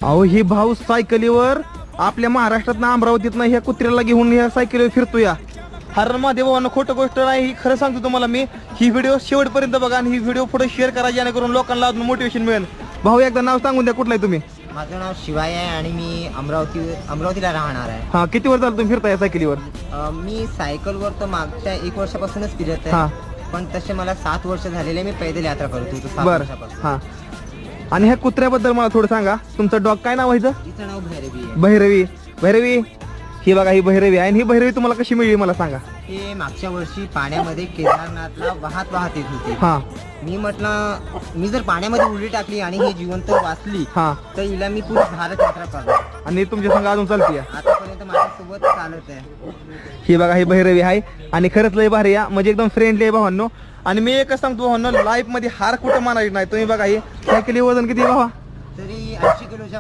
अहो ही भाऊ सायकलीवर आपल्या महाराष्ट्रातनं अमरावतीतनं ह्या कुत्र्याला घेऊन ह्या सायकलीवर फिरतो या. हर महादेव भावांना खोटं गोष्ट नाही, ही खरं सांगतो तुम्हाला मी. ही व्हिडिओ शेवटपर्यंत बघा आणि ही व्हिडिओ पुढे शेअर करा जेणेकरून लोकांना अजून मोटिवेशन मिळेल. भाऊ एकदा नाव सांगून द्या, कुठलं आहे तुम्ही? माझं नाव शिवाय आहे आणि मी अमरावतीला राहणार आहे. हा, किती वर्ष झालं तुम्ही फिरताय सायकलीवर? मी सायकलवर तर मागच्या 1 वर्षापासूनच फिरत हा. आहे, पण तसे मला 7 वर्ष झालेले. मी पैदल यात्रा करतो 7 बर. वर्षापासून. हा, आणि ह्या कुत्र्याबद्दल मला थोडं सांगा. तुमचं डॉग काय नाव व्हायचं? तिचं नाव भैरवी आहे. भैरवी. भैरवी ही बघा, ही भैरवी आहे. आणि ही भैरवी तुम्हाला कशी मिळली मला सांगा. हे मागच्या वर्षी पाण्यामध्ये केदारनाथला वाहत येत होती. हा मी म्हटलं मी जर पाण्यामध्ये उडी टाकली आणि ही जिवंत वाचली हा, तर हिला मी पुढे भारत यात्रा करणार. आणि तुमच्या संग अजून चालते या. आतापर्यंत माझ्यासोबत चालत आहे. ही बघा, ही भैरवी आहे आणि खरंच लय भारी आहे, म्हणजे एकदम फ्रेंडली आहे भावांनो. आणि मी एकच सांगतो भावांनो, लाईफ मध्ये हार कुठं मानायची नाही. तुम्ही बघा, ही सायकली वजन किती आहे भावा? तरी 80 किलोच्या